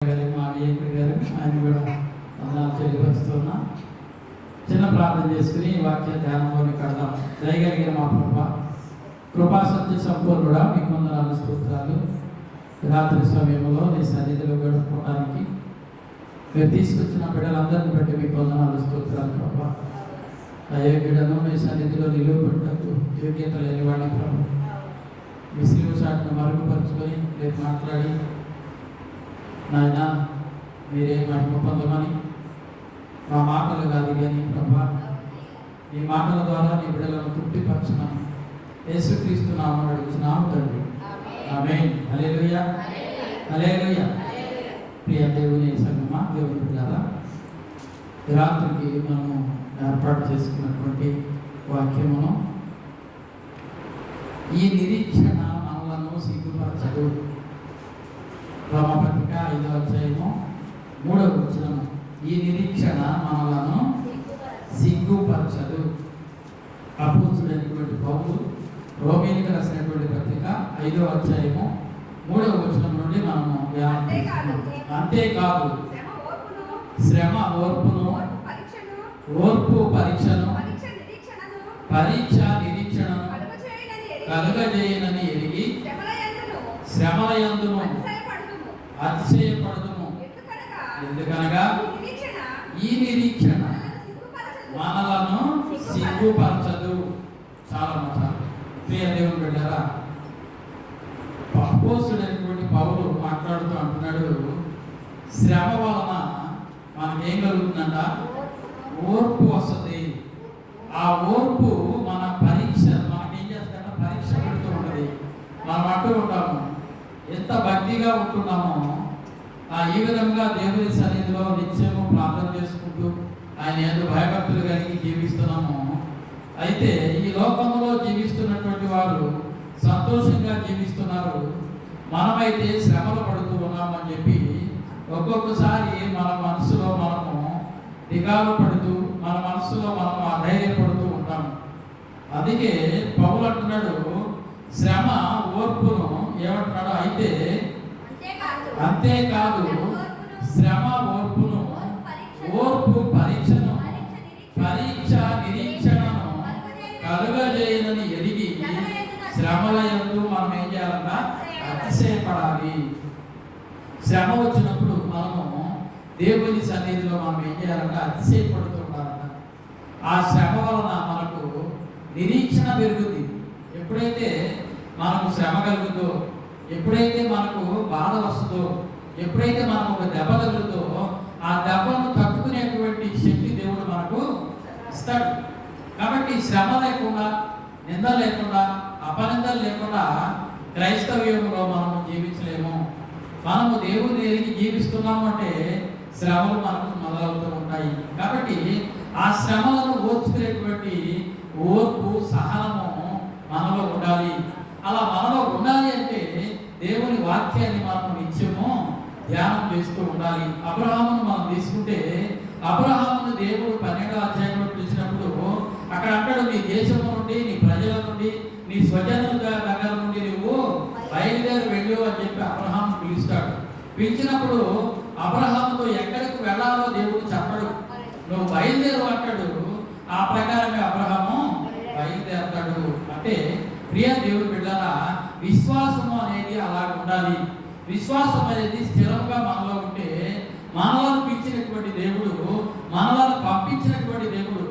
మా విజయకుడి గారు ఆయన కూడా వందనాలు తెలియపరుస్తున్నా. చిన్న ప్రార్థన చేసుకుని వాక్య ధ్యానంలోని కడదాం. దయగలిగిన మా ప్రభ, కృపా సత్య సంపూర్ణుడా, మీకు వందనాలు స్తోత్రాలు. రాత్రి సమయంలో నీ సన్నిధిలో గడుపుకోవడానికి మీరు తీసుకొచ్చిన బిడ్డలందరినీ బట్టి మీకు వందనాలు స్తోత్రాలు ప్రభ. అయోగ్యుడను మీ సన్నిధిలో నిలువబెట్టకు యోగ్యత లేనివాడిని ప్రభు. మీ శిలువ చాటును మరుగుపరుచుకొని రేపు మాట్లాడి నాయన మీరే మహిమ పొందమని, మా మాటలు కాదు కానీ ప్రభా ఈ మాటల ద్వారా నీ బిడ్డలను తృప్తిపరచమని యేసుక్రీస్తు నామమున అడుగుచున్నాము తండ్రి. ఆమేన్. హల్లెలూయా, హల్లెలూయా. ప్రియ దేవుని సంగమా, దేవుని బిడ్డలారా, ఈ రాత్రికి మనము ఏర్పాటు చేసుకున్నటువంటి వాక్యమును, ఈ నిరీక్షణ మనలను సిగ్గుపరచదు. రోమపత్రిక 5వ అధ్యాయము 3వ వచనము. ఈ నిరీక్షణ మనలను సిగ్గుపరచదు. అపోస్తలుడైనటువంటి పౌలు రోమీయులకు రాసినటువంటి పత్రిక 5వ అధ్యాయము 3వ వచనం నుండి మనము అంతేకాదు శ్రమ ఓర్పును, ఓర్పు పరీక్షను, పరీక్ష నిరీక్షణను కలుగజేయనని ఎరిగి శ్రమల యందును అతిశయపడదుము. ఎందుకనగా ఈ నిరీక్షణ మనలను సిగ్గుపరచదు. చాలా మాట్లాడు. ప్రియ దేవుని బిడ్డలారా, అపోస్తలుడైనటువంటి పౌలు మాట్లాడుతూ అంటున్నాడు, శ్రమ వలన మనకేం కలుగుతుందంట? ఓర్పు వస్తుంది. ఆ ఓర్పు మన పరీక్ష మనకేం చేస్తుందంట? పరీక్ష పెడుతూ ఉంటుంది. మనం అంటూ ఉంటాము, ఎంత భక్తిగా ఉంటున్నామో ఈ విధంగా దేవుని సన్నిధిలో నిత్యము ప్రార్థన చేసుకుంటూ ఆయన ఏదో భయభక్తులు కలిగి జీవిస్తున్నాము. అయితే ఈ లోకంలో జీవిస్తున్నటువంటి వారు సంతోషంగా జీవిస్తున్నారు, మనమైతే శ్రమలు పడుతూ ఉన్నామని చెప్పి ఒక్కొక్కసారి మన మనసులో మనము దిగాలు పడుతూ, మన మనసులో మనము అధైర్యపడుతూ ఉంటాము. అందుకే పౌలు అంటున్నాడు, శ్రమ ఓర్పును ఏమంటున్నాడు? అయితే అంతేకాదు శ్రమ ఓర్పును, ఓర్పు పరీక్షను, పరీక్ష నిరీక్షణను కలుగజేయనని ఎరిగి శ్రమల యందు మనం ఏం చేయాలన్న? అతిశయపడాలి. శ్రమ వచ్చినప్పుడు మనము దేవుని సన్నిధిలో మనం ఏం చేయాలంటే అతిశయపడుతూ ఉండాలన్న. ఆ శ్రమ వలన మనకు నిరీక్షణ పెరుగుతుంది. ఎప్పుడైతే మనకు శ్రమ కలుగుతుందో, ఎప్పుడైతే మనకు బాధ వస్తుందో, ఎప్పుడైతే మనకు ఒక దెబ్బ తగులుతో ఆ దెబ్బను తట్టుకునేటువంటి శక్తి దేవుడు మనకు ఇస్తాడు. కాబట్టి శ్రమ లేకుండా, నింద లేకుండా, అపనిందలు లేకుండా క్రైస్తవ్యంలో మనము జీవించలేము. మనము దేవుని ఎరిగి జీవిస్తున్నాము అంటే శ్రమలు మనకు మొదలవుతూ ఉంటాయి. కాబట్టి ఆ శ్రమలను ఓర్చుకునేటువంటి ఓర్పు, సహనము మనలో ఉండాలి. అలా మనలో ఉండాలి అంటే దేవుని వాక్యాన్ని మనం నిత్యము ధ్యానం చేస్తూ ఉండాలి. అబ్రహామును మనం తీసుకుంటే, అబ్రహామును దేవుడు 12వ అధ్యాయంలో పిలిచినప్పుడు అక్కడ అంటాడు, నీ దేశం నుండి, నీ ప్రజల నుండి, నీ స్వజనుల దగ్గర నుండి నువ్వు బయలుదేరి వెళ్ళు అని చెప్పి అబ్రహాము పిలుస్తాడు. పిలిచినప్పుడు అబ్రహాముతో ఎక్కడికి వెళ్ళాలో దేవుడు చెప్పడు, నువ్వు బయలుదేరు అంటాడు. ఆ ప్రకారమే అబ్రహాము బయలుదేరతాడు. అంటే ప్రియ దేవుని బిడ్డలారా, విశ్వాసము అనేది అలా ఉండాలి. విశ్వాసం అనేది స్థిరంగా మనలో ఉంటే, మనలను పిలిచినటువంటి దేవుడు, మనలను పంపించినటువంటి దేవుడు,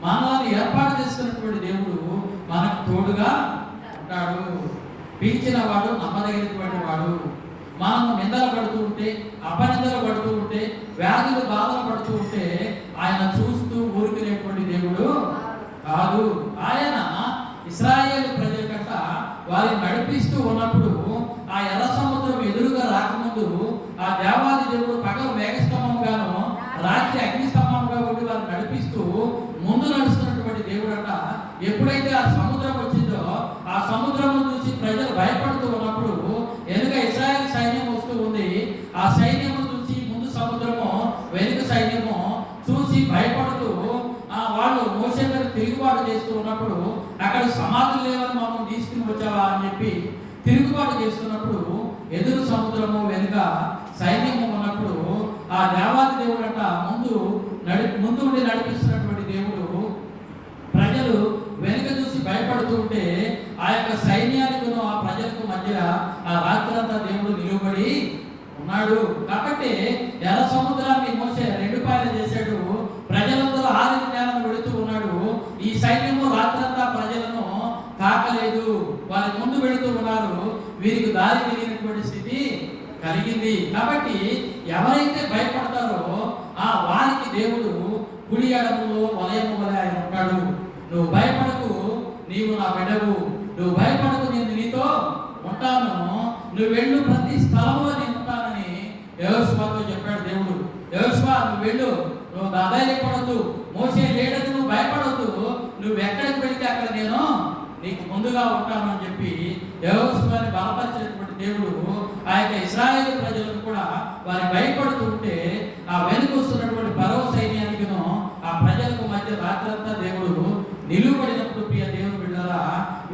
మనలను ఏర్పాటు చేస్తున్నటువంటి దేవుడు మనకు తోడుగా ఉంటాడు. పిలిచిన వాడు నమ్మదగినటువంటి వాడు. మనము నిందలు పడుతూ ఉంటే, అపనిందలు పడుతూ ఉంటే, వ్యాధులు బాధలు పడుతూ ఉంటే ఆయన చూస్తూ ఊరుకునేటువంటి దేవుడు కాదు. ఆయన ఇశ్రాయేలు ప్రజల కంట వారిని నడిపిస్తూ ఉన్నప్పుడు ఆ ఎర్ర సముద్రం ఎదురుగా రాకముందు ఆ దేవాది దేవుడు పగలు మేఘస్తంభంగాను, రాత్రి అగ్నిస్తంభంగా ఉండి వారిని నడిపిస్తూ ముందు నడుస్తున్నటువంటి దేవుడు అంట. ఎప్పుడైతే ఆ సముద్రం వచ్చిందో ఆ సముద్రం చూసి ప్రజలు భయపడుతూ ఉన్నప్పుడు, వెనుక ఇశ్రాయేలు సైన్యం వస్తూ ఉంది. ఆ సైన్యము చూసి ముందు సముద్రము, వెనుక సైన్యము చూసి భయపడుతూ వాళ్ళు మోషే మీద తిరుగుబాటు చేస్తూ ఉన్నప్పుడు, అక్కడ సమాధులు లేవని మనం తీసుకుని వచ్చావా అని చెప్పి తిరుగుబాటు చేస్తున్నప్పుడు, ఎదురు సముద్రము వెనుక సైన్యము ఉన్నప్పుడు ఆ దేవాది దేవుడు అంట ముందు ఉండి నడిపిస్తున్నటువంటి దేవుడు ప్రజలు వెనుక చూసి భయపడుతూ ఉంటే ఆ యొక్క సైన్యానికును ఆ ప్రజలకు మధ్య ఆ రాత్రంతా దేవుడు నిలువబడి ఉన్నాడు. కాబట్టి ఎర్ర సముద్రాన్ని మోసే 2 పాయలు చేశాడు. ప్రజలందరూ ఆరిన నేలను వెళుతూ ఉన్నాడు. ఈ సైన్యము రాత్రంతా ప్రజలను తాకలేదు, వాళ్ళ ముందు వెళుతూ ఉన్నారు. వీరికి దారి తెలియనటువంటి స్థితి కలిగింది. కాబట్టి ఎవరైతే భయపడతారో ఆ వారికి దేవుడు కుడి ఎడమలో వలయము వలె ఆయన ఉంటాడు. నువ్వు భయపడకు, నీవు నా బిడ్డవు, నువ్వు భయపడకు, నేను నీతో ఉంటాను, నువ్వు వెళ్ళు, ప్రతి స్థలంలో నేను ఉంటానని యెహోషువతో చెప్పాడు దేవుడు. యెహోషువ, నువ్వు వెళ్ళు, నువ్వు ధైర్యపడద్దు, మోసే లేడని నువ్వు భయపడద్దు, నువ్వు ఎక్కడికి వెళితే అక్కడ నేను నీకు ముందుగా ఉంటాను అని చెప్పి యెహోషువని బలపరిచినటువంటి దేవుడు ఆ యొక్క ఇశ్రాయేలు ప్రజలకు కూడా వారి భయపడుతుంటే ఆ వెనుక వస్తున్నటువంటి ఫరో సైన్యానికిను ఆ ప్రజలకు మధ్య రాత్రంతా దేవుడు నిలువబడినప్పుడు ప్రియ దేవుని బిడ్డలారా,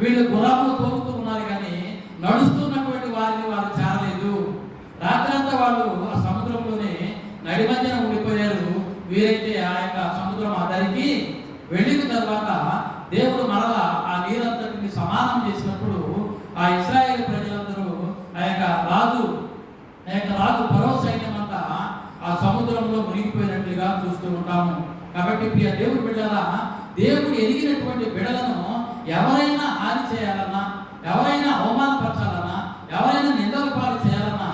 వీళ్ళు గుర్రములు తోలుతూ ఉన్నారు కానీ నడుస్తున్నటువంటి వారిని వారు చేరలేదు. రాత్రంతా వాళ్ళు ఆ సముద్రంలోనే నడిమధ్యన ఉండిపోయారు. వీరైతే ఆ యొక్క సముద్రం ఆధారికి వెళ్ళిన తర్వాత దేవుడు మరలా ఆ నీరంతటిని సమానం చేసినప్పుడు ఆ ఇశ్రాయేలు ప్రజలందరూ ఆ యొక్క రాజు ఫరో సైన్యం అంతా ఆ సముద్రంలో మునిగిపోయినట్లుగా చూస్తూ ఉంటాము. కాబట్టి ప్రియ దేవుడు బిడ్డలా, దేవుడు ఎరిగినటువంటి బిడ్డలను ఎవరైనా హాని చేయాలన్నా, ఎవరైనా అవమానపరచాలన్నా, ఎవరైనా నిందల పాలు చేయాలన్నా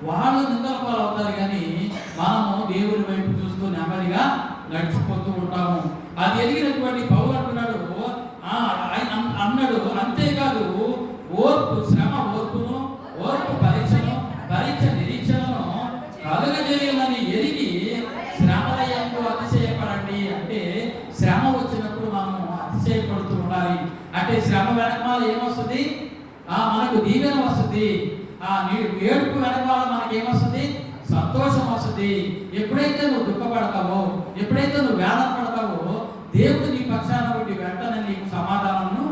వాళ్ళు నిందల పాలు అవుతారు. కానీ మనము దేవుని వైపు చూస్తూ నెమ్మదిగా నడిచిపోతూ ఉంటాము. అది ఎరిగినటువంటి పౌలు అంటున్నాడు, అన్నాడు, అంతేకాదు ఓర్పు శ్రమ ఓర్పును, ఓర్పు పరీక్ష నిరీక్షణను కలుగజేయాలని ఎరిగి శ్రమల యందు అతిశయపడండి. అంటే శ్రమ వచ్చినప్పుడు మనము అతిశయపడుతూ ఉండాలి. అంటే శ్రమ వెనకాల ఏమొస్తుంది? మనకు దీవెన వస్తుంది. ఏడుపు వెనకాల మనకి ఏమొస్తుంది? సంతోషం వస్తుంది. ఎప్పుడైతే నువ్వు దుఃఖపడతావో, ఎప్పుడైతే నువ్వు వేదన పడతావో, దేవుడు నీ పక్షాన ఉండి వెంటనే నీకు సమాధానం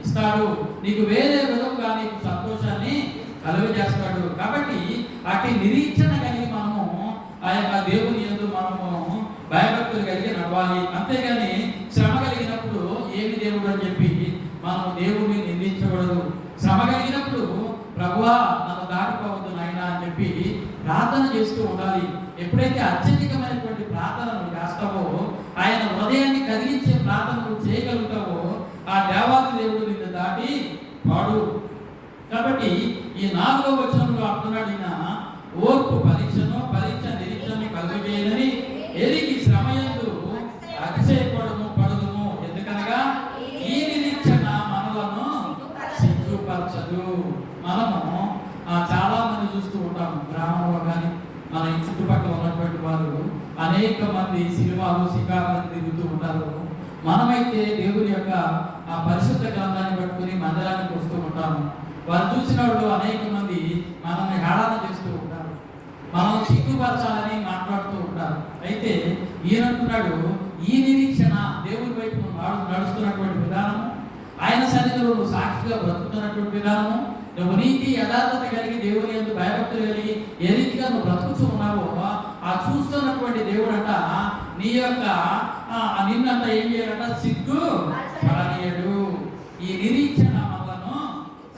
ఇస్తాడు. నీకు వేరే విధంగా నీకు సంతోషాన్ని కలుగజేస్తాడు. కాబట్టి అటు నిరీక్షణ కలిగి మనము ఆ యొక్క దేవుని యందు మనము భయభక్తులు కలిగి నడవాలి. అంతేగాని శ్రమ కలిగినప్పుడు ఏమి దేవుడు అని చెప్పి మనం దేవుడిని నిందించకూడదు. శ్రమ కలిగినప్పుడు ప్రభువా నన్ను దాటిపోవద్దు నాయనా అని చెప్పి ప్రార్థన చేస్తూ ఉండాలి. ఎప్పుడైతే అత్యధికమైనటువంటి ప్రార్థనలు చేస్తావో, ఆయన హృదయాన్ని కదిలించే ప్రార్థనలు చేయగలుగుతావో, ఆ దేవాది దేవుడు నిన్ను దాటి వాడు. కాబట్టి ఈ 4వ వచనంలో అంటున్నాడు, ఈయన ఓర్పు పరీక్ష నిరీక్షను కలుగజేయనని ఎరిగి శ్రమయందు అతిశయపడము పడుదుము. ఎందుకనగా ఈ నిరీక్షణ మనలను సిగ్గుపరచదు. మనము చాలా మంది చూస్తూ ఉంటాము గ్రామంలో కానీ మన చుట్టుపక్కల ఉన్నటువంటి వారు అనేక మంది సినిమాలు శిఖాలను తిరుగుతూ ఉంటారు. మనమైతే దేవుని యొక్క ఆ పరిశుద్ధ గ్రంథాన్ని పట్టుకుని మందిరానికి వస్తూ ఉంటాము. వారు చూసిన వాళ్ళు అనేక మంది మనల్ని హేళన చేస్తూ ఉంటారు, మనం సిగ్గుపరచాలని మాట్లాడుతూ ఉంటారు. అయితే ఈయనంటున్నాడు, ఈ నిరీక్షణ దేవుని వైపు నడుస్తున్నటువంటి విధానము, ఆయన సన్నిధిలో సాక్షిగా బ్రతుకుతున్నటువంటి విధానము, నువ్వు నీతి యథార్థత కలిగి దేవుని యందు భయభక్తులు కలిగి ఏ రీతిగా నువ్వు బ్రతుకుతూ ఉన్నావో ఆ చూస్తున్నటువంటి దేవుడు అంట నీ యొక్క నిన్నంత ఏం చేయాలంట? సిగ్గు పడనీయడు. ఈ నిరీక్షణ మనలను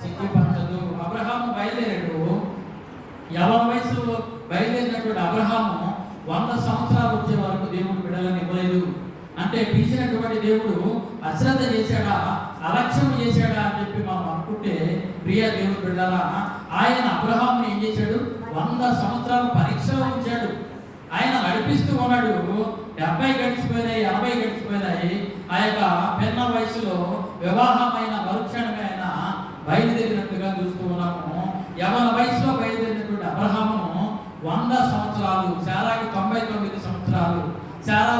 సిగ్గుపరచదు. అబ్రహాము బయలుదేరాడు. యవ్వన వయసులో బయలుదేరినటువంటి అబ్రహాము 100 సంవత్సరాలు వచ్చే వరకు దేవుడు బిడ్డలను ఇవ్వలేదు. అంటే పిలిచినటువంటి దేవుడు అశ్రద్ధ చేశాడా, అలక్ష్యం చేశాడా అని చెప్పి మనం అనుకుంటే ప్రియ దేవుడు బిడ్డలా, ఆయన అబ్రహాముని ఏం చేశాడు? 100 సంవత్సరాలు పరీక్షలో ఉంచాడు. ఆయన నడిపిస్తూ ఉన్నాడు. 70 గడిచిపోయినాయి, 80 గడిచిపోయినాయి. ఆ యొక్క పెన్న వయసులో వివాహమైన మరుక్షణమే ఆయన బయలుదేరినట్టుగా చూస్తూ ఉన్నాము. యవ్వన వయసులో బయలుదేరినటువంటి అబ్రహామును 100 సంవత్సరాలు, శారాకి 99 సంవత్సరాలు. శారా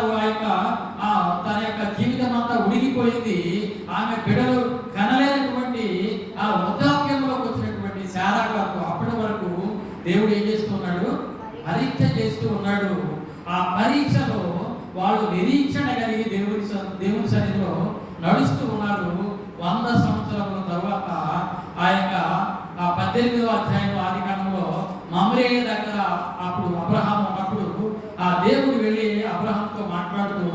తన యొక్క జీవితం అంతా ఉడిగిపోయింది. ఆమె బిడ్డలు కనలేనటువంటి ఆ వృద్ధాప్యంలోకి వచ్చినటువంటి శారా గారు అప్పటి వరకు దేవుడు ఏం చేస్తున్నాడు? పరీక్ష చేస్తూ ఉన్నాడు. ఆ పరీక్షలో వాళ్ళు నిరీక్షణ కలిగి దేవుని సన్నిధిలో నడుస్తూ ఉన్నారు. 100 సంవత్సరాల తర్వాత ఆ యొక్క 18వ అధ్యాయం ఆదికాండంలో మమ్రే దగ్గర అప్పుడు అబ్రహాము ఉన్నప్పుడు దేవుడు వెళ్ళి అబ్రహాంతో మాట్లాడుతూ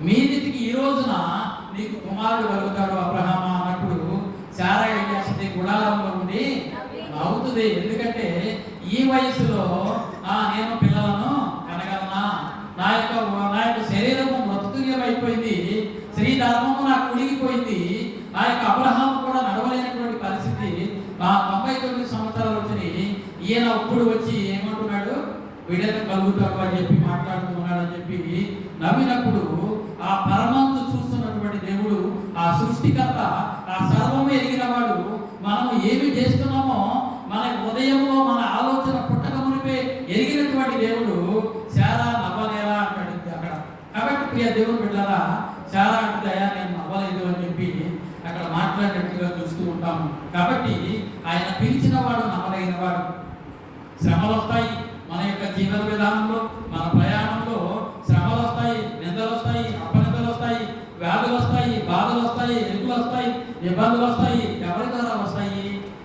మీదికి ఈ రోజున నీకు కుమారుడు కలుగుతాడు అబ్రహామా అన్నప్పుడు శారా ఏం చేస్తుంది, గుడారంలో ఉండి నవ్వుతుంది. ఎందుకంటే ఈ వయసులో నేను పిల్లలను కనగలనా, నా యొక్క శరీరము మృతతుల్యమైపోయింది, స్త్రీ ధర్మము నాకు కుడిగిపోయింది, ఆ యొక్క అబ్రహాము కూడా నడవలేనటువంటి పరిస్థితి, 99 సంవత్సరాలు వచ్చినాయి, ఈయన ఇప్పుడు వచ్చి ఏమంటున్నాడు, విడత కలుగుతాడు అని చెప్పి మాట్లాడుతూ ఉన్నాడు అని చెప్పి నవ్వినప్పుడు ఆ పరమంతు చూస్తున్నటువంటి దేవుడు, ఆ సృష్టికర్త, ఆ సర్వము ఎరిగిన వాడు, మనం ఏమి చేస్తున్నామో మన ఉదయంలో మన ఆలోచన పుట్టక మునిపే ఎరిగినటువంటి దేవుడు శారా నవ్వలేరా అంటాడు అక్కడ. కాబట్టి ప్రియ దేవుడు బిడ్డలారా, శారా అంటాయా నేను నవ్వలేదు అని చెప్పి అక్కడ మాట్లాడినట్టుగా చూస్తూ ఉంటాము. కాబట్టి ఆయన పిలిచిన వాడు నమ్మదగిన వాడు. శ్రమలు వస్తాయి మన యొక్క జీవన విధానంలో, మన ప్రయాణంలో శ్రమలు వస్తాయి, నిందలు వస్తాయి, అపనిందలు వస్తాయి, వ్యాధులు వస్తాయి, బాధలు వస్తాయి, ఎదుగులు వస్తాయి, ఇబ్బందులు వస్తాయి. ఎవరి ద్వారా వస్తాయి?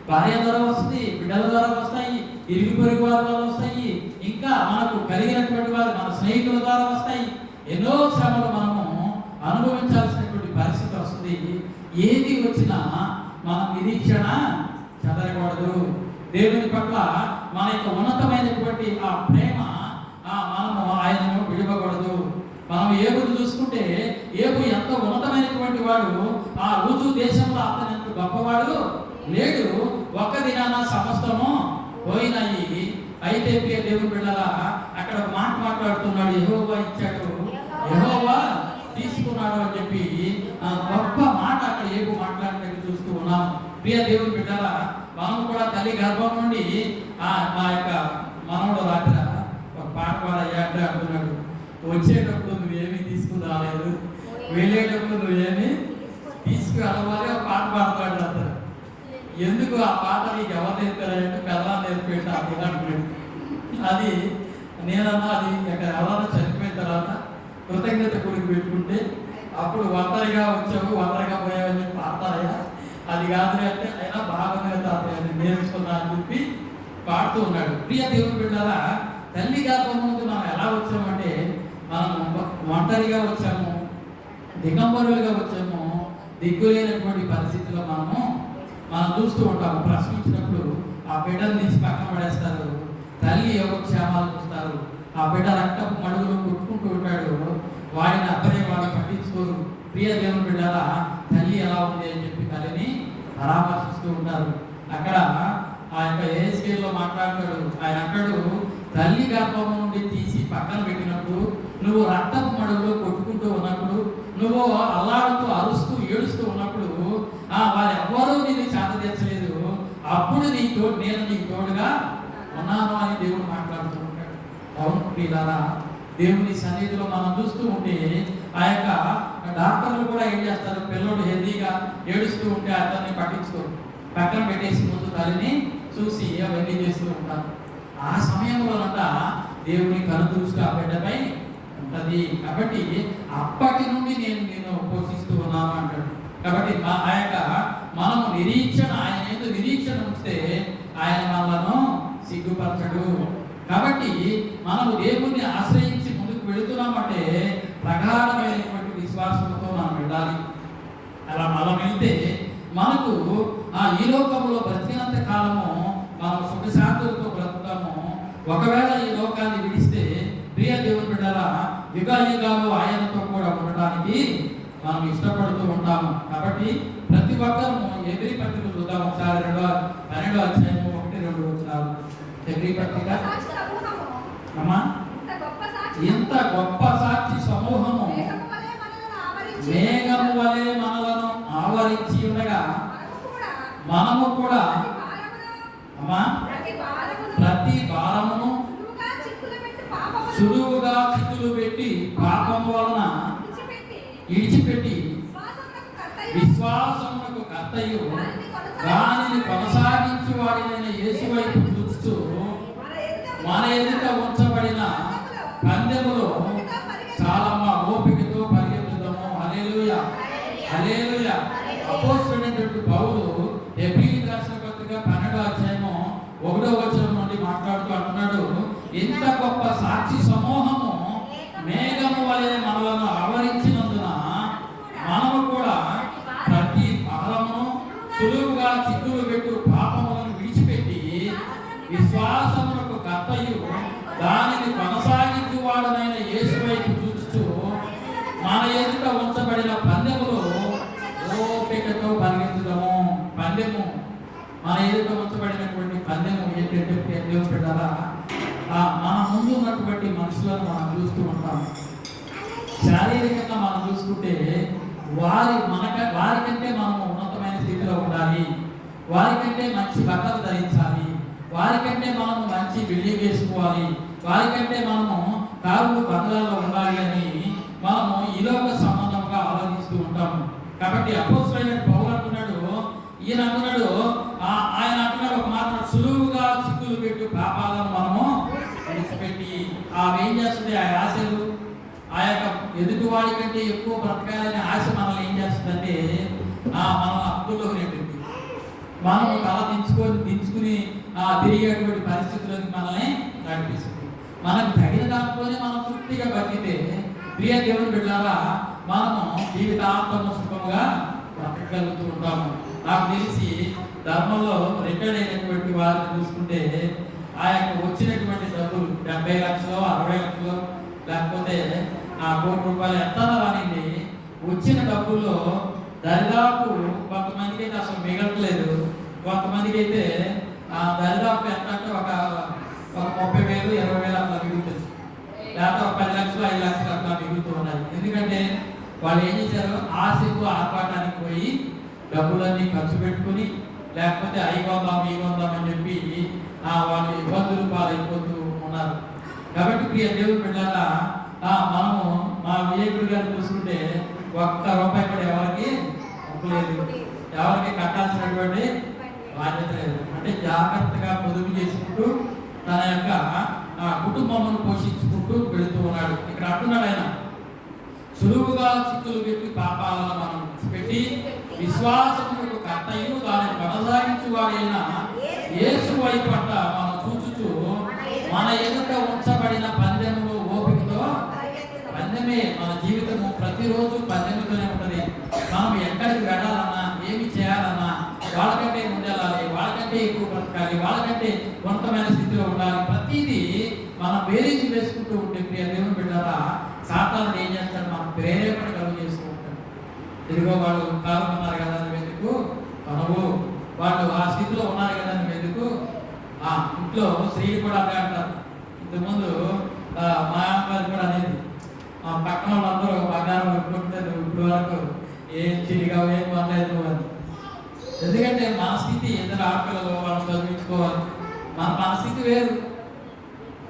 భార్య ద్వారా వస్తుంది, బిడ్డల ద్వారా వస్తాయి, ఇరుగు పొరుగు వారి ద్వారా వస్తాయి, ఇంకా మనకు కలిగినటువంటి వారు మన స్నేహితుల ద్వారా వస్తాయి. ఎన్నో శ్రమలు మనము అనుభవించాల్సినటువంటి పరిస్థితి వస్తుంది. ఏది వచ్చినా మన నిరీక్షణ చెదరకూడదు. దేవుని పట్ల మన యొక్క ఉన్నతమైనటువంటి ఆ ప్రేమ మనము ఆయనను విడవకూడదు. మనం ఏబును చూసుకుంటే ఏబు ఎంత ఉన్నతమైనటువంటి వాడు, ఆ రుజు దేశంలో అతను ఎంత గొప్పవాడు లేడు. ఒక్క దినాన సమస్తము పోయినాయి. అయితే ప్రియ దేవుని బిడ్డలారా, అక్కడ ఒక మాట మాట్లాడుతున్నాడు, యెహోవా ఇచ్చాడు, యెహోవా తీసుకున్నాడు అని చెప్పి గొప్ప మాట అక్కడ ఏబు మాట్లాడినట్టు చూస్తూ ఉన్నాం. ప్రియ దేవుని బిడ్డలారా, మనం కూడా తల్లి గర్భం నుండి మా యొక్క మనవడు రాత్రి ఒక పాట పాడయ్యా అంటే అంటున్నాడు, వచ్చేటప్పుడు నువ్వేమీ తీసుకుని రాలేదు, వెళ్ళేటప్పుడు నువ్వేమీ తీసుకురావాలి. ఒక పాట పాడతాడు అతను. ఎందుకు ఆ పాట నీకు ఎవరు నేర్పారంటే పెద్దవాళ్ళు నేర్పేట అంటున్నాడు. అది నేనన్నా అది ఇక్కడ ఎవరైనా చనిపోయిన తర్వాత కృతజ్ఞత కొడుకు పెట్టుకుంటే అప్పుడు ఒంటరిగా వచ్చావు, ఒంటరిగా పోయావని చెప్పి పాడతారయ్యా. అది కాదు అంటే అయినా బాగుంది తాతయ్య నేర్చుకున్నా అని చెప్పి పాడుతూ ఉన్నాడు. ప్రియ దేవుని బిడ్డలారా, తల్లి గర్భం ముందు మనం ఎలా వచ్చామంటే మనం ఒంటరిగా వచ్చాము, దిగంబరులుగా వచ్చాము, దిగ్గులేనటువంటి పరిస్థితిలో మనం చూస్తూ ఉంటాము. ప్రశ్నించినప్పుడు ఆ బిడ్డను తీసి పక్కన పడేస్తారు, తల్లి యోగక్షేమాలు చూస్తారు, ఆ బిడ్డ రక్తపు మడుగులు కొట్టుకుంటూ ఉంటాడు, వాడిని అబ్బరే వాడు పట్టించుకోరు. ప్రియ దేవుని బిడ్డలారా, తల్లి ఎలా ఉంది అని చెప్పి తల్లిని పరామర్శిస్తూ ఉంటారు. అక్కడ ఆ యొక్క ఏస్కేల్లో మాట్లాడతాడు, ఆయన అంటాడు, తల్లి గర్భం నుండి తీసి పక్కన పెట్టినప్పుడు, నువ్వు రక్తపు మడుగులో కొట్టుకుంటూ ఉన్నప్పుడు, నువ్వు అల్లాడుతూ అరుస్తూ ఏడుస్తూ ఉన్నప్పుడు వారు ఎవ్వరూ నేను చేత తీర్చలేదు, అప్పుడు నేను నీకు తోడుగా ఉన్నాను అని దేవుడు మాట్లాడుతూ ఉంటాడు. అవును ప్రియులారా, దేవుని సన్నిధిలో మనం చూస్తూ ఉంటే ఆ యొక్క డాక్టర్లు కూడా ఏం చేస్తారు, పిల్లడు హెల్దీగా ఏడుస్తూ ఉంటే అతన్ని పట్టించుకోరు, పక్కన పెట్టేసి ముందు తల్లిని చూసి అవన్నీ చేస్తూ ఉంటారు. ఆ సమయంలోనంట దేవుని కనుదృష్టి ఆ బిడ్డపై ఉంటుంది. కాబట్టి అప్పటి నుండి నేను పోషిస్తూ ఉన్నాను అంటాడు. కాబట్టి ఆ యొక్క మనము నిరీక్షణ, ఆయన ఏదో నిరీక్షణ ఉంచితే ఆయన మనలను సిగ్గుపరచడు. కాబట్టి మనము దేవుణ్ణి ఆశ్రయించి ముందుకు వెళుతున్నామంటే ప్రగాఢమైనటువంటి విశ్వాసంతో మనం వెళ్ళాలి. అలా మనం వెళ్తే మనకు ఈ లోకంలో బ్రతికినంత కాలము మనం సుఖశాంతులతో బ్రతుకుతాము. ఒకవేళ ఈ లోకాన్ని విడిస్తే ప్రియ దేవుని బిడ్డలా యుగాలు ఆయనతో కూడా ఉండడానికి మనం ఇష్టపడుతూ ఉంటాము. కాబట్టి ప్రతి ఒక్కరము ఎవ్రీ పత్రిక చూద్దాం ఒకసారి. 12వ అధ్యాయము 1-2 వచనాలు. ఎవ్రీ పత్రిక అమ్మా, ఇంత గొప్ప సాక్షి సమూహము మేఘము వలె మనలను ఆవరించి ఉండగా మనము కూడా అమ్మా ప్రతి భారమును సులువుగా చిక్కులు పెట్టి పాపము వలన విడిచిపెట్టి విశ్వాసమునకు కర్తయు దానిని కొనసాగించి వాడినైన యేసు వైపు చూస్తూ మన ఎదుట ఉంచబడిన పందెములో చాలా ఓపికతో పరిగెత్తుదాము. హల్లెలూయా, హల్లెలూయా. అపోస్తలుడైనటువంటి పౌలు హెబ్రీయులకు రాసిన పత్రిక 12వ అధ్యాయము 1వ వచనం నుండి మాట్లాడుతూ అంటున్నాడు, ఇంత గొప్ప సాక్షి సమూహము వలె మనలను ఆవరించినందున మనము కూడా ప్రతి పాపమును సులువుగా చిక్కులు పెట్టు పాపములను విడిచిపెట్టి విశ్వాసమునకు కర్తయు దానిని కొనసాగించువాడనైన యేసు వైపు చూస్తూ మన ఎదుట ఉంచబడిన పందెములో ఓపికతో పరిగెత్తుదాము. పందెము మన ఎదుట ఉంచబడినటువంటి పందెము ఏంటంటే దేవుని బిడ్డలారా, మన ముందు ఉన్నటువంటి మనుషులను మనం చూస్తూ ఉంటాం. శారీరకంగా మనం చూసుకుంటే వారికంటే మనము ఉన్నతమైన స్థితిలో ఉండాలి, వారికంటే మంచి బట్టలు ధరించాలి, వారికంటే మనము మంచి బిల్డింగ్ వేసుకోవాలి, వారికంటే మనము కారులు బంగ్లాల్లో ఉండాలి అని మనము ఈలోక సంబంధంగా ఆలోచిస్తూ ఉంటాము. కాబట్టి అపోస్తలుడైన పౌలు అంటున్నాడు, ఆయన అంటున్నాడు ఒక మాట, సులువుగా చిక్కులు పెట్టు పాపాలను మనము విడిచిపెట్టి ఏం చేస్తుంది, ఆ ఆశలు ఆ యొక్క ఎదుటివాడి కంటే ఎక్కువ బ్రతకాలనే ఆశ మనల్ని ఏం చేస్తుందంటే మనం అప్పుల్లో నెట్టింది. మనము తల దించుకుని తిరిగేటువంటి పరిస్థితుల్లోకి మనల్ని నడిపిస్తుంది. మనకు తగిన దాంట్లోనే మనం తృప్తిగా బతికితే ప్రియ దేవుని బిడ్డలారా మనము జీవితాంతము సుఖముగా బ్రతకగలుగుతూ ఉంటాము. నాకు తెలిసి ధర్మంలో రిటైర్డ్ అయినటువంటి వారిని చూసుకుంటే ఆ యొక్క వచ్చినటువంటి డబ్బులు 70 లక్షలు 60 లక్షలు లేకపోతే ₹1 కోటి ఎంత రానింది, వచ్చిన డబ్బుల్లో దరిదాపు కొంతమందికి అయితే అసలు మిగలట్లేదు, కొంతమందికి అయితే దరిదాపు ఎంత అంటే ఒక 30,000 20,000 అట్లా మిగులుతుంది, లేకపోతే ఒక 10 లక్షలు 5 లక్షలు అట్లా మిగులుతూ ఉన్నాయి. ఎందుకంటే వాళ్ళు ఏం చేశారు, ఆశకు ఆర్పాటానికి పోయి డబ్బులన్నీ ఖర్చు పెట్టుకుని లేకపోతే అయ్యి కొందాం అని చెప్పి వాళ్ళు ఇబ్బందులు పాలైపోతూ ఉన్నారు. కాబట్టి ప్రియ దేవుని బిడ్డలారా మనము మా విజయకుడు గారిని చూసుకుంటే ₹1 కూడా ఎవరికి ఒక్కలేదు, ఎవరికి కట్టాల్సినటువంటి బాధ్యత లేదు. అంటే జాగ్రత్తగా పొదుపు చేసుకుంటూ తన యొక్క కుటుంబమును పోషించుకుంటూ వెళుతూ ఉన్నాడు. ఇక్కడ అంటున్నాడు ఆయన, సులువుగా చిక్కులు పెట్టి పాపాలను మనం పెట్టి విశ్వాసమునకు కర్తయు దాన్ని కొనసాగించువాడైన యేసు వైపు పట్ల మనం చూచుచూ మన ఎదుట ఉంచబడిన పందెములో ఓపికతో, పందెమే మన జీవితము ప్రతిరోజు పందెముతోనే ఉంటుంది. మనం ఎక్కడికి వెళ్ళాలన్నా ఏమి చేయాలన్నా వాళ్ళకంటే ముందెళ్ళాలి, వాళ్ళకంటే ఎక్కువ బ్రతకాలి, వాళ్ళకంటే ఉన్నతమైన స్థితిలో ఉండాలి. ప్రతిదీ మనం బేరీజు వేసుకుంటూ ఉంటే ప్రియ దేవుని బిడ్డలారా సాతానుడు ఏం చేస్తాడు, మనం ప్రేరేపణ కలుగు చేస్తూ ఉంటాడు. ఇదిగో వాళ్ళు కాలం ఉన్నారు కదా అని వెతుకు, మనము వాళ్ళు ఆ స్థితిలో ఉన్నారు కదా అని వెతుకు. ఇంట్లో స్త్రీలు కూడా అదే అంటారు. ఇంతకుముందు మా అమ్మగారు కూడా అనేది, పక్కన వాళ్ళందరూ బంగారం పెట్టుకుంటే నువ్వు ఇప్పుడు వరకు ఏం చిరిగా ఏం పర్లేదు అని. ఎందుకంటే మన స్థితి ఇద్దరు ఆడపిల్లలు వాళ్ళు చదివించుకోవాలి, మన స్థితి వేరు,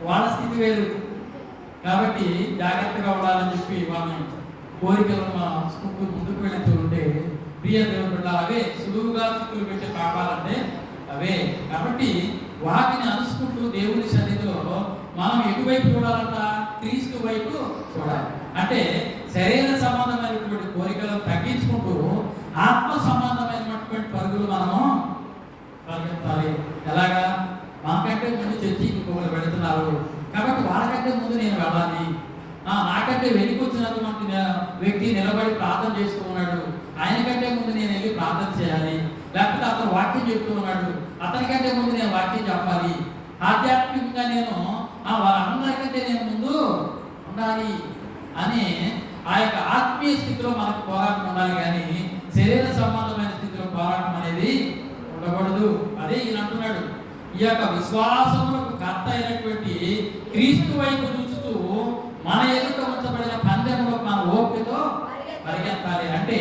వాళ్ళ స్థితి వేరు. కాబట్టి జాగ్రత్తగా ఉండాలని చెప్పి వాళ్ళని కోరికలను మనం అనుకుంటూ ముందుకు వెళుతూ ఉంటే ప్రియ దేవుని బిడ్డ అవే సులువుగా చిక్కులు పెట్టే పాపాలంటే అవే. కాబట్టి వాటిని అనుసుకుంటూ దేవుని సన్నిధిలో మనం ఎటువైపు చూడాలంట, క్రీస్తు వైపు చూడాలి. అంటే శరీర సంబంధమైనటువంటి కోరికలను తగ్గించుకుంటూ ఆత్మ సంబంధమైనటువంటి పరుగులు మనము పరిగెత్తాలి. ఎలాగా, మనకంటే ముందు చర్చికి ఇంకొకరు పెడుతున్నారు కాబట్టి వాళ్ళకంటే ముందు నేను వెళ్ళాలి, నాకంటే వెనుకొచ్చినటువంటి వ్యక్తి నిలబడి ప్రార్థన చేస్తూ ఉన్నాడు, ఆయనకంటే ముందు నేను వెళ్ళి ప్రార్థన చేయాలి, లేకపోతే అతను వాక్యం చెప్తూ ఉన్నాడు, అతనికంటే ముందు నేను వాక్యం చెప్పాలి, ఆధ్యాత్మికంగా నేను వాళ్ళందరికంటే నేను ముందు ఉండాలి అని ఆ యొక్క ఆత్మీయ స్థితిలో మనకు పోరాటం ఉండాలి. కానీ శరీర సంబంధమైన స్థితిలో పోరాటం అనేది ఉండకూడదు. అదే ఈయన అంటున్నాడు, ఈ యొక్క విశ్వాసములకు కర్త అయినటువంటి క్రీస్తు వైపు చూస్తూ మన ఎదుట ఉంచబడిన పందెంలో మన ఓపికతో పరిగెత్తాలి. అంటే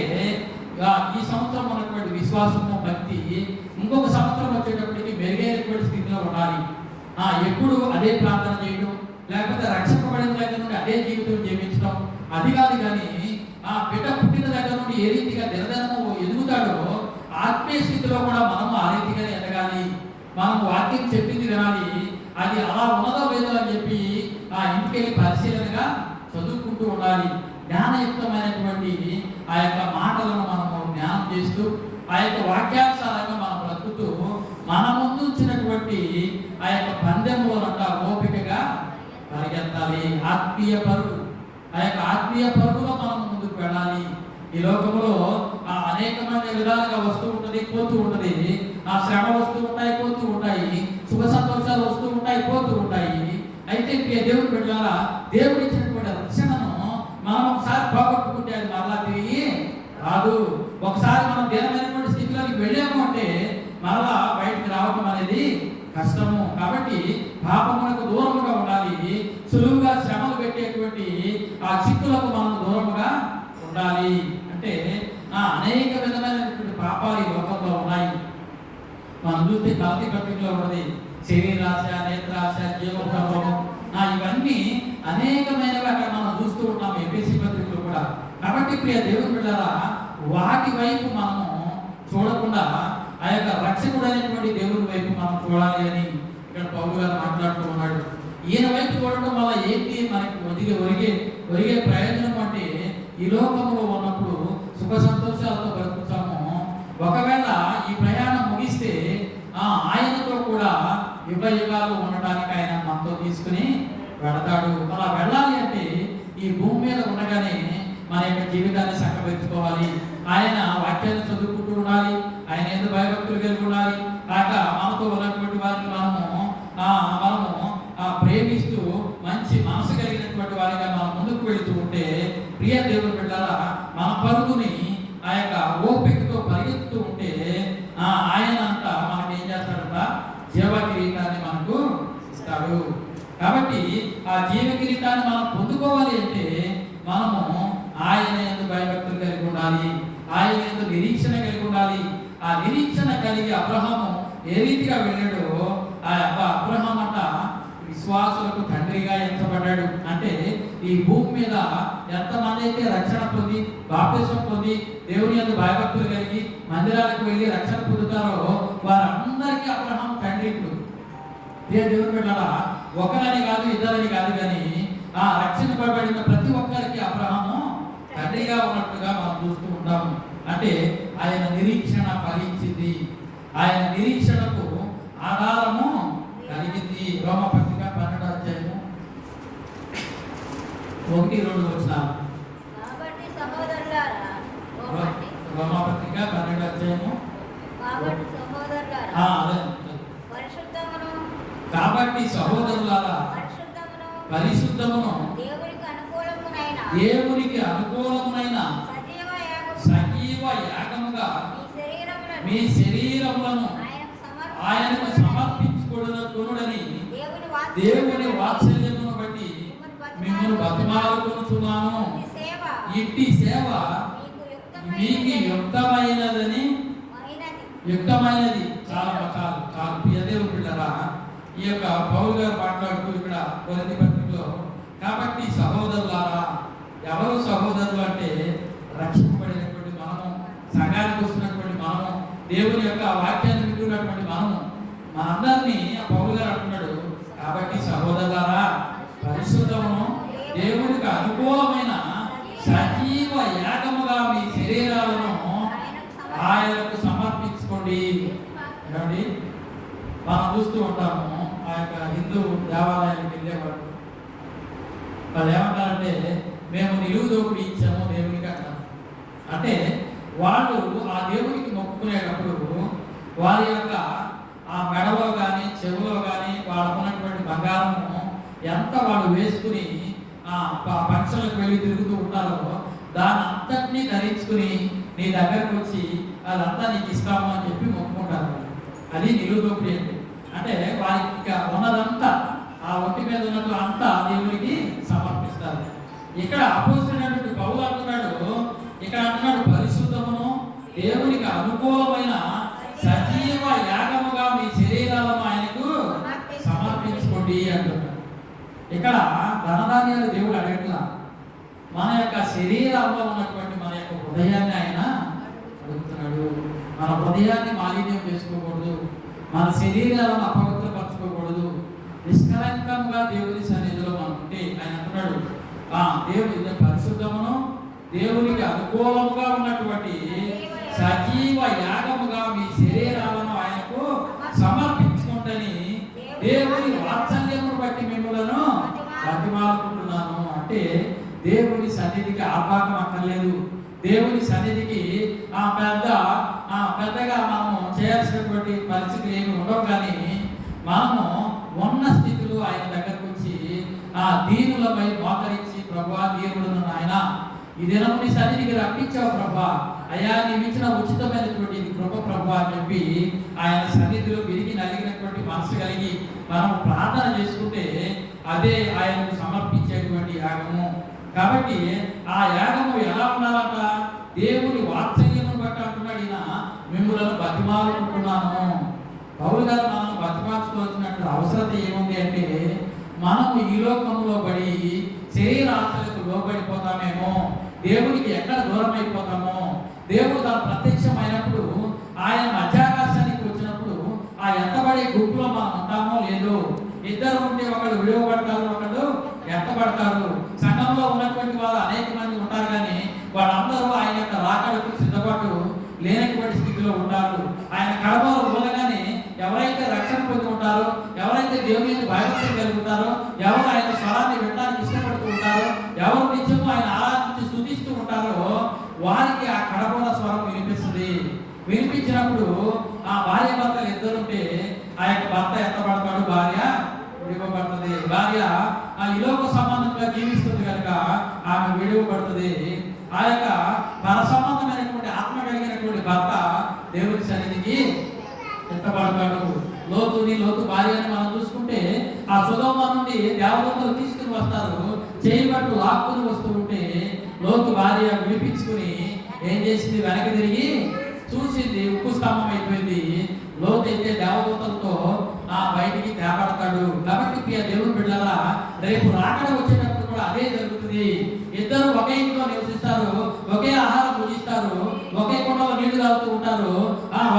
ఈ సంవత్సరం ఉన్నటువంటి విశ్వాసము భక్తి ఇంకొక సంవత్సరం వచ్చేటప్పటికి మెరుగైనటువంటి స్థితిలో ఉండాలి. ఎప్పుడు అదే ప్రార్థన చేయడం, లేకపోతే రక్షింపబడిన దగ్గర నుండి అదే జీవితం జీవించడం అది కాదు. కానీ బిడ్డ పుట్టిన దగ్గర నుండి ఏ రీతిగా దినదినము ఎదుగుతాడో ఆత్మీయ స్థితిలో కూడా మనము ఆ రీతిగా ఎదగాలి. మనం వాక్యం చెప్పింది వినాలి, అది అలా ఉన్నదో లేదో అని చెప్పి ఇంటికి వెళ్ళి పరిశీలనగా చదువుకుంటూ ఉండాలి. జ్ఞానయుక్తమైనటువంటి ఆ యొక్క మాటలను మనము జ్ఞానం చేస్తూ ఆ యొక్క వాక్యానుసారంగా మనం బ్రతుకుతూ మన ముందు ఉంచినటువంటి ఆ యొక్క పందెంలోనంట ఓపికగా పరిగెత్తాలి. ఆత్మీయ పరుగు ఆ యొక్క ఆత్మీయ పరుగులో మనం ముందుకు వెళ్ళాలి. ఈ లోకంలో అనేకమైన విధాలుగా వస్తూ ఉంటది, పోతూ ఉంటది. ఆ శ్రమ వస్తూ ఉంటాయి, పోతూ ఉంటాయి. సుఖ సంతోషాలు వస్తూ ఉంటాయి, పోతూ ఉంటాయి. అయితే దేవుని బిడ్డలారా, దేవుడు ఇచ్చినటువంటి రక్షణను మనం ఒకసారి పోగొట్టుకుంటే అది మరలా తిరిగి రాదు. ఒకసారి మనం దేనమైనటువంటి స్థితిలోకి వెళ్ళాము అంటే మరలా బయటికి రావడం అనేది కష్టము. కాబట్టి పాపమునకు దూరముగా ఉండాలి. సులువుగా శ్రమలు పెట్టేటువంటి ఆ చిక్కులకు మనం దూరముగా ఉండాలి. అంటే అనేక విధమైనటువంటి పాపాలు ఈ లోకంలో ఉన్నాయి. మనం చూస్తే కల్తీ పత్రికలో ఉన్నది శరీరాశ, నేత్రాశ, జీవభ్రమం, ఇవన్నీ అనేకమైనవి అక్కడ మనం చూస్తూ ఉంటాం ఎఫెసీ పత్రికలో కూడా. కాబట్టి ప్రియ దేవుని బిడ్డలారా, వాటి వైపు మనము చూడకుండా ఆ యొక్క రక్షకుడు అనేటువంటి దేవుని వైపు మనం చూడాలి అని ఇక్కడ పౌలు గారు మాట్లాడుతూ ఉన్నాడు. ఈయన వైపు చూడటం వల్ల ఏంటి మనకి ఒరిగే ప్రయోజనం అంటే, ఈ లోకంలో ఉన్నప్పుడు సుఖ సంతోషాలతో బ్రతుకుతాము. ఒకవేళ ఈ ప్రయాణం ముగిస్తే ఆయనతో కూడా యుగ యుగాలు ఉండడానికి ఆయన మనతో తీసుకుని వెళతాడు. అలా వెళ్ళాలి అంటే ఈ భూమి మీద ఉండగానే మన యొక్క జీవితాన్ని చక్కబెట్టుకోవాలి. ఆయన వాక్యాన్ని చదువుకుంటూ ఉండాలి. ఆయన ఎందుకు భయభక్తులు కలిగి ఉండాలి. కాక మనతో ఉన్నటువంటి వారిని మనము ప్రేమిస్తూ మంచి మనసు కలిగినటువంటి వారిగా మనం ముందుకు వెళుతూ ఉంటే, ప్రియ దేవుని బిడ్డలారా, మన పరుగుని ఆ యొక్క ఓపికతో పరిగెత్తుతూ ఉంటే ఆయన అంతా మనకి ఏం చేస్తాడంట? జీవ కిరీటాన్ని మనకు ఇస్తాడు. కాబట్టి ఆ జీవ కిరీటాన్ని మనం పొందుకోవాలి అంటే మనము ఆయన యందు భయభక్తులు కలిగి ఉండాలి. ఆయన యందు నిరీక్షణ కలిగి ఉండాలి. ఆ నిరీక్షణ కలిగి అబ్రహాము ఏ రీతిగా వెళ్ళాడో, ఆ అబ్రహాం అంట విశ్వాసులకు తండ్రిగా ఎంచబడ్డాడు. అంటే ఈ భూమి మీద ఎంతమంది అయితే రక్షణ పొంది, బాప్తిసం పొంది, దేవుని యందు భయభక్తులు కలిగి మందిరాలకు వెళ్ళి రక్షణ పొందుతారో వారందరికీ అబ్రహాం తండ్రి. ఇప్పుడు దేవుని బిడ్డలారా, ఒకరని కాదు, ఇద్దరని కాదు, కానీ రక్షింపబడిన ప్రతి ఒక్కరికి అబ్రహాము తండ్రిగా ఉన్నట్టుగా మనం చూస్తూ ఉంటాము. అంటే ఆయన నిరీక్షణ ఫలించింది. ఆయన నిరీక్షణకు ఆధారము కలిగింది. రోమపత్రిక 12వ అధ్యాయము 1-2 వచనాలు. రోమపత్రిక 12వ అధ్యాయము. కాబట్టి సహోదరులారా, పరిశుద్ధమును దేవునికి అనుకూలమునైన సజీవ యాగముగా మీ శరీరములను ఆయనకు సమర్పించుకొనుడని దేవుని వాత్సల్యమును బట్టి మిమ్మల్ని బతిమాలుకొనుచున్నాను. ఇట్టి సేవ మీకు యుక్తమైనది. చాలా ప్రియదేవుని బిడ్డలారా, ఈ యొక్క పౌలు గారు మాట్లాడుతూ ఇక్కడ కొరింథీ పత్రికలో, కాబట్టి సహోదరులారా, ఎవరు సహోదరులు అంటే రక్షింపబడినటువంటి మనము, సంఘానికి వస్తున్నటువంటి మనము, దేవుని యొక్క వాక్యాన్ని వింటున్నటువంటి మనము, మనందరినీ పౌలు గారు అంటున్నాడు. కాబట్టి సహోదరులారా, పరిశుద్ధమును దేవునికి అనుకూలమైన సజీవ యాగముగా మీ శరీరాలను ఆయనకు సమర్పించుకోండి. ఏమండి, మనం చూస్తూ ఉంటాము ఆ యొక్క హిందూ దేవాలయానికి వెళ్ళేవాడు. వాళ్ళు ఏమంటారంటే, మేము నిలువు దోపిడీ ఇచ్చాము దేవునికి అంటారు. అంటే వాళ్ళు ఆ దేవునికి మొక్కుకునేటప్పుడు వారి యొక్క ఆ మెడలో కానీ చెవులో కానీ వాళ్ళకున్నటువంటి బంగారము ఎంత వాళ్ళు వేసుకుని ఫంక్షన్లకు వెళ్ళి తిరుగుతూ ఉంటారో దాన్ని అంతటినీ ధరించుకుని నీ దగ్గరకు వచ్చి అదంతా నీకు ఇస్తాము అని చెప్పి మొక్కుకుంటారు. అది నిలువు దోపిడీ అంటే వారికి ఉన్నదంతా ఆ ఒంటి మీద ఉన్నట్టు అంతా దేవునికి సమర్పిస్తారు. ఇక్కడ అపోస్తలుడైనటువంటి పౌలు అంటున్నాడు, పరిశుద్ధమును దేవునికి అనుకూలమైన సజీవ యాగముగా మీ శరీరాలను ఆయనకు సమర్పించుకోండి అంటున్నాడు. ఇక్కడ ధనధాన్యాలు దేవుడు అడగట్లా, మన యొక్క శరీరంలో ఉన్నటువంటి మన యొక్క హృదయాన్ని ఆయన అడుగుతున్నాడు. మన హృదయాన్ని మాలిన్యం చేసుకోకూడదు, మన శరీరాలను అపవిత్రపరచుకోకూడదు. నిష్కలంకంగా దేవుని సన్నిధిలో మనం ఉంటే ఆయన అంటున్నాడు, దేవుని పరిశుద్ధమును దేవునికి అనుకూలముగా ఉన్నటువంటి సజీవ యాగముగా మీ శరీరాలను ఆయనకు సమర్పించుకుంటని దేవుని వాత్సల్యమును బట్టి మిమ్మలను బతిమాలుకుంటున్నాను. అంటే దేవుని సన్నిధికి ఆపాకం అక్కర్లేదు. దేవుని సన్నిధికి పెద్దగా మనము చేయాల్సినటువంటి పరిస్థితులు ఏమి ఉండవు. కానీ మనము ఉన్న స్థితిలో ఆయన దగ్గరకు వచ్చి దీనులపై మోకరించి, ప్రభువా దేవుడును నాయన ఈ దినము నీ సన్నిధికి రప్పించావు ప్రభా, అయ్యా నీవు ఇచ్చిన ఉచితమైనటువంటి కృప ప్రభా అని చెప్పి ఆయన సన్నిధిలో విరిగి నలిగినటువంటి మనసు కలిగి మనం ప్రార్థన చేసుకుంటే అదే ఆయనకు సమర్పించేటువంటి యాగము. కాబట్టి ఆ యాగము ఎలా ఉండాలంట? దేవుని వాత్సల్యము బట్టి అంటున్నాడు ఈయన, మిమ్మల్ని బతిమాలుకుంటున్నాను. పౌలు గారు మనం బతిమాల్చుకోవాల్సినట్టు అవసరం ఏముంది అంటే, మనము ఈ లోకంలో పడి శరీర ఆశలకు లోబడిపోతామేమో, దేవునికి ఎక్కడ దూరం అయిపోతామో. దేవుడు తను ప్రత్యక్షమైనప్పుడు, ఆయన మధ్యాకాశానికి వచ్చినప్పుడు ఆ ఎత్తబడే గుంపులో మనం ఉంటామో లేదో. ఇద్దరు ఉంటే ఒకళ్ళు విడువబడతారు, ఒకళ్ళు ఎత్తబడతారు. సంఘంలో ఉన్నటువంటి వారు అనేక మంది ఉంటారు, కానీ వాళ్ళందరూ ఆయన యొక్క రాకడకు సిద్ధపాటు లేనటువంటి స్థితిలో ఉంటారు. ఆయన కడపలో ఉండగానే ఎవరైతే రక్షణ పొంది ఉంటారో, ఎవరైతే దేవుని భయభక్తులు కలిగి ఉంటారో, ఎవరు ఆయన స్వరాన్ని వినడానికి ఇష్టపడుతూ ఉంటారో, ఎవరు నిత్యము ఆయన ఆరాధించి స్తుతిస్తూ ఉంటారో, వారికి ఆ కడపల స్వరం వినిపిస్తుంది. వినిపించినప్పుడు ఆ భార్య భర్తలు ఇద్దరుంటే ఆ యొక్క భర్త ఎత్తబడతాడు, భార్య విడివబడుతుంది. భార్య ఈ లోక సంబంధంగా జీవిస్తుంది కనుక ఆమె విడివబడుతుంది. ఆ యొక్క పర సంబంధమైనటువంటి ఆత్మ కలిగినటువంటి భర్త దేవుని సన్నిధికి ఎత్తబడతాడు. లోతు భార్యని మనం చూసుకుంటే ఆ సుధోమ నుండి దేవదూతలు తీసుకుని వస్తారు, చేయబట్టు లాక్కుని వస్తూ ఉంటే లోతు భార్య విడిపించుకుని ఏం చేసింది? వెనక్కి తిరిగి చూసింది, ఉక్కు స్తంభం అయిపోయింది. లోతు అయితే దేవదూతలతో బయటికి తేపడతాడు. కాబట్టి దేవుని బిడ్డలారా, రేపు రాకడ వచ్చేటప్పుడు కూడా అదే జరుగుతుంది. ఇద్దరు ఒకే ఇంట్లో నివసిస్తారు, ఒకే ఆహారం భుజిస్తారు, ఒకే కుండలో నీళ్లు తాగుతూ ఉంటారు,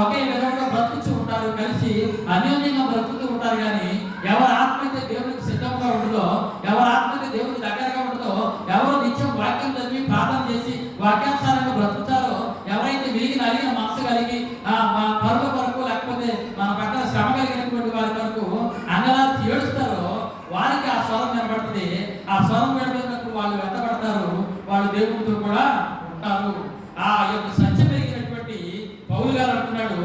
ఒకే విధంగా బ్రతుకుతూ ఉంటారు, కలిసి అన్యోన్యంగా బ్రతుకుతూ ఉంటారు. కానీ ఎవరి ఆత్మ అయితే దేవునికి సిద్ధంగా ఉంటుందో, ఎవరి ఆత్మ అయితే దేవునికి దగ్గరగా ఉంటుందో, ఎవరు నిత్యం వాక్యం చదివి ప్రార్థన చేసి వాక్యానుసారంగా బ్రతుకుతారో, ఎవరైతే విరిగి నలిగిన మనసు కలిగి పరుల కొరకు లేకపోతే మన పక్కన శ్రమ కలిగినటువంటి వారి కొరకు అంగలార్చి ఏడుస్తారో, వారికి ఆ స్వరం వినబడుతుంది. ఆ స్వరం వినబడినప్పుడు వాళ్ళు వెంటబడతారు, వాళ్ళు దేవునితో కూడా ఉంటారు. ఆ యొక్క సత్యం పెరిగినటువంటి పౌలు గారు అంటున్నాడు,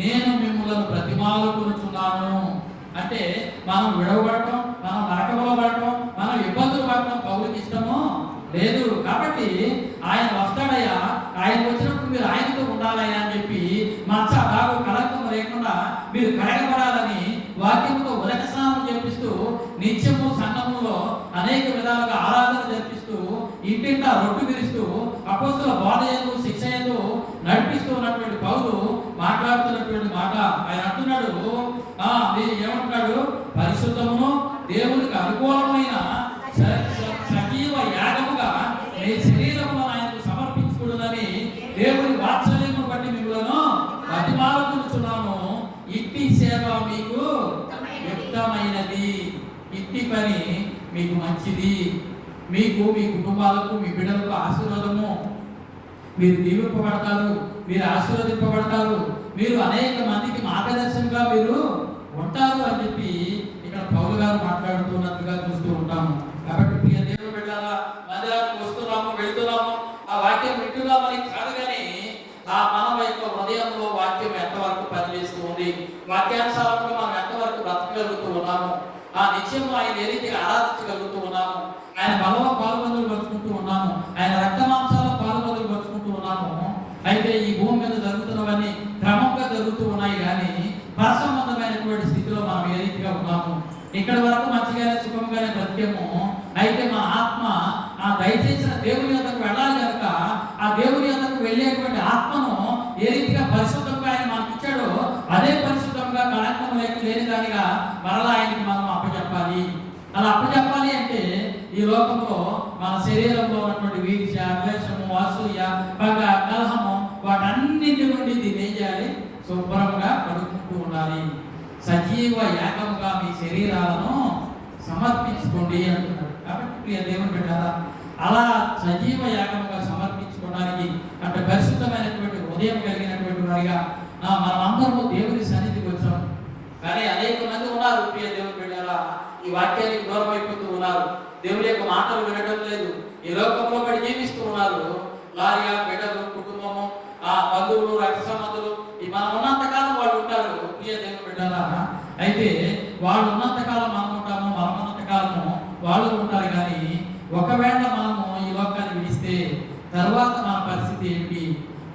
నేను మిమ్మల్ని ప్రతిమాలుకొనుచున్నాను. అంటే మనం విడవబడటం, మనం నరకములో పడటం, మనం ఇబ్బందులు పడటం పౌలుకి ఇష్టమో లేదు. కాబట్టి ఆయన వస్తాడయ్యా, ఆయన వచ్చినప్పుడు మీరు ఆయనతో ఉండాలయ్యా అని చెప్పి మచ్చ బాగు కళంకం లేకుండా మీరు కడగబడాలని వాక్యంతో ఉదక స్నానం చేపిస్తూ, నిత్యము సంఘములో అనేక విధాలుగా ఆరాధన జరిపిస్తూ, ఇంటింటా రొట్టు విరుస్తూ, అపోస్తుల బోధ యందు శిక్ష యందు నడిపిస్తూ ఉన్నటువంటి పౌలు మాట్లాడుతున్నటువంటి మాట. ఆయన అంటున్నాడు, ఏమంటున్నాడు? పరిశుద్ధమును దేవునికి అనుకూలమైన సజీవ యాగముగా మీ శరీరమును ఆయనకు సమర్పించుకుడునని దేవుని వాత్సల్యమును బట్టి మిమ్మలను బతిమాలుకొనుచున్నాను. ఇట్టి సేవ మీకు యుక్తమైనది, ఇట్టి పని మీకు మంచిది, మీకు మీ కుటుంబాలకు మీ బిడ్డలకు ఆశీర్వాదము. మీరు దీవింపబడతారు, మీరు ఆశీర్వదింపబడతారు, మీరు అనేక మందికి మార్గదర్శనంగా మీరు ఉంటారు అని చెప్పి ఇక్కడ పౌలు గారు మాట్లాడుతున్నట్టుగా చూస్తూ ఉంటాము. కాబట్టి ప్రియ దేవుని బిడ్డలారా, మందిరానికి వస్తున్నాము, వెళ్తున్నాము, ఆ వాక్యం వింటున్నామని కాదు, కానీ మన యొక్క హృదయంలో వాక్యం ఎంతవరకు పనిచేస్తూ ఉంది, వాక్యానుసారంగా మనం ఎంతవరకు బ్రతకగలుగుతూ ఉన్నాము, నిత్యము ఆయన ఏ రీతిగా ఆరాధించగలుగుతూ ఉన్నాము, ఆయన బలంలో పాలుబందులు పంచుకుంటూ ఉన్నాము, ఆయన రక్త మాంసాల్లో పాలుబందులు పంచుకుంటూ ఉన్నాము. అయితే ఈ భూమి మీద జరుగుతున్నవన్నీ క్రమంగా జరుగుతూ ఉన్నాయి, కానీ పరసంబంధమైనటువంటి స్థితిలో మనం ఏ రీతిగా ఉన్నాము. ఇక్కడ వరకు మంచిగానే సుఖంగానే బ్రతికేమో, అయితే మా ఆత్మ దయచేసిన దేవుని యొద్దకు వెళ్ళాలి కనుక ఆ దేవుని యొద్దకు వెళ్ళేటువంటి ఆత్మను ఏ రీతిగా పరిశుద్ధంగా ఆయన మనకి ఇచ్చాడో అదే పరిశుద్ధంగా కళంకం లేని దానిగా మరలా ఆయనకి మనం అప్పచెప్పాలి. అలా అప్పచెప్పాలి అంటే ఈ లోకంలో మన శరీరంలో ఉన్నటువంటి వీర్ష, ద్వేషము, అసూయ, పగ, కలహము, వాటన్నింటి నుండి దీన్ని ఏం చేయాలి? శుభ్రంగా కడుక్కుంటూ ఉండాలి. సజీవ యాగముగా మీ శరీరాలను సమర్పించుకోండి అంటున్నాడు. కాబట్టి ప్రియ దేవుని బిడ్డలారా, అలా సజీవ యాగముగా సమర్పించుకోవడానికి అంటే పరిశుద్ధమైనటువంటి హృదయం కలిగినటువంటి వారిగా మనం అందరూ దేవుని సన్నిధికి వచ్చాం. కానీ అనేక మంది ఉన్నారు ప్రియ దేవుని బిడ్డలారా, ఈ వాక్యానికి దూరం అయిపోతూ ఉన్నారు. దేవుని యొక్క మాటలు వినడం లేదు. ఈ లోకంలో పడి జీవిస్తూ ఉన్నారు. భార్య, బిడ్డలు, కుటుంబము, ఆ బంధువులు, రక్త సంబంధులు, ఈ మనం ఉన్నంతకాలం వాళ్ళు ఉంటారు. ప్రియ దేవుని బిడ్డలారా, అయితే వాళ్ళు ఉన్నంతకాలం మనం ఉంటాము, మనం ఉన్నంతకాలము వాళ్ళు ఉంటారు. కానీ ఒకవేళ మనము ఈ లోకాన్ని విడిస్తే తర్వాత మన పరిస్థితి ఏంటి?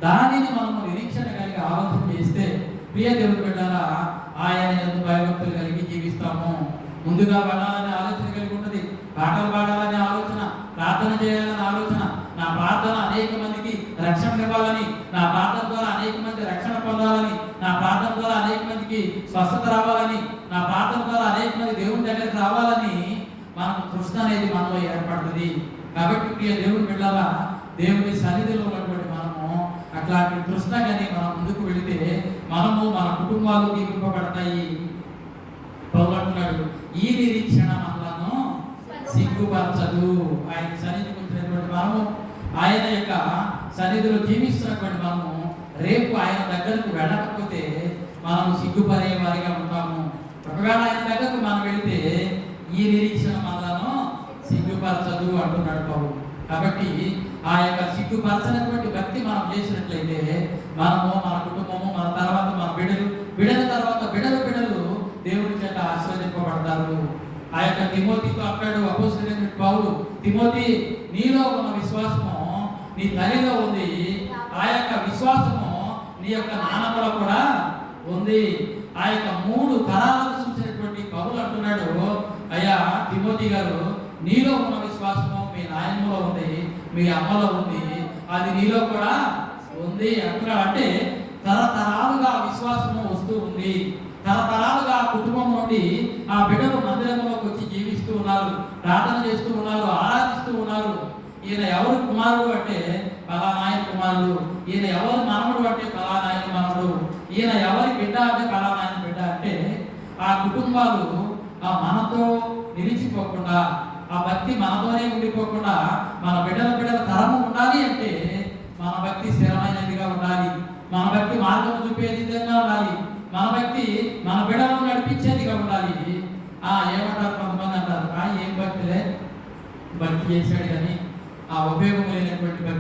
దానిని మనము నిరీక్షణ కలిగి ఆలోచన చేస్తే ప్రియ దేవుని బిడ్డలారా, ఆయన యందు భయభక్తులు కలిగి జీవిస్తాము. ముందుగా వెళ్ళాలనే ఆలోచన కలిగి ఉంటుంది, పాటలు పాడాలనే ఆలోచన, ప్రార్థన చేయాలనే ఆలోచన, నా ప్రార్థన అనేక మందికి రక్షణ ఇవ్వాలని, నా ప్రార్థన ద్వారా అనేక మంది రక్షణ పొందాలని, నా ప్రార్థన ద్వారా అనేక మందికి స్వస్థత రావాలని, నా ప్రార్థన ద్వారా అనేక మంది దేవుని దగ్గరికి రావాలని మనకు తృష్ణ అనేది మనలో ఏర్పడుతుంది. కాబట్టి ప్రియ దేవుని బిడ్డలారా, దేవుని సన్నిధిలో ఉన్నటువంటి మనము అట్లాంటి తృష్ణ కానీ మనం ముందుకు వెళితే మనము మన కుటుంబాలు దీపింపబడతాయి. పౌలు అంటున్నాడు, ఈ నిరీక్షణ మనలను సిగ్గుపరచదు. ఆయన సన్నిధికి వచ్చినటువంటి మనము, ఆయన యొక్క సన్నిధిలో జీవిస్తున్నటువంటి మనము రేపు ఆయన దగ్గరకు వెళ్ళకపోతే మనము సిగ్గుపడే వారిగా ఉంటాము. ఒకవేళ ఆయన దగ్గరకు మనం వెళితే ఈ నిరీక్షణ మనలను సిగ్గుపరచదు అంటున్నాడు పౌలు. కాబట్టి ఆ యొక్క సిగ్గుపరచనటువంటి భక్తి మనం చేసినట్లయితే మనము, మన కుటుంబము, మన తర్వాత మన బిడ్డల తర్వాత బిడ్డలు దేవుని చేత ఆశీర్వదింపబడతారు. ఆ యొక్క తిమోతితో అప్పాడు అపోస్తలుడైన పౌలు, తిమోతి, నీలో ఉన్న విశ్వాసము నీ తల్లిలో ఉంది, ఆ యొక్క విశ్వాసము నీ యొక్క నాన్నలో కూడా ఉంది. ఆ యొక్క 3 తరాలను చూసినటువంటి పౌలు అంటున్నాడు, అయ్యా తిమోతి గారు, నీలో ఉన్న విశ్వాసము మీ నాయనలో ఉంది, మీ అమ్మలో ఉంది, అది నీలో కూడా ఉంది అంటున్నాడు. అంటే తరతరాలుగా విశ్వాసము వస్తూ ఉంది. తరతరాలుగా కుటుంబం నుండి ఆ బిడ్డలు మందిరంలోకి వచ్చి జీవిస్తూ ఉన్నారు, ప్రార్థన చేస్తూ ఉన్నారు, ఆరాధిస్తూ ఉన్నారు. ఈయన ఎవరు కుమారుడు అంటే పలానాయన కుమారుడు, ఈయన ఎవరు మనవడు అంటే పలానాయన మనవడు, ఈయన ఎవరి బిడ్డ అంటే పలానాయన బిడ్డ. అంటే ఆ కుటుంబాలు ఆ మనతో నిలిచిపోకుండా, ఆ భక్తి మనతోనే ఉండిపోకుండా, మన బిడ్డల తరము ఉండాలి అంటే మన భక్తి స్థిరమైనదిగా ఉండాలి, మన భక్తి మార్గం చూపేది విధంగా ఉండాలి, మన భక్తి మన బిడ్డలను నడిపించేదిగా ఉండాలి. ఏమంటారు కొంతమంది అంటారు, ఏం భక్తిలే, భక్తి చేశాడు కానీ ఆ ఉపయోగం లేనటువంటి భక్తి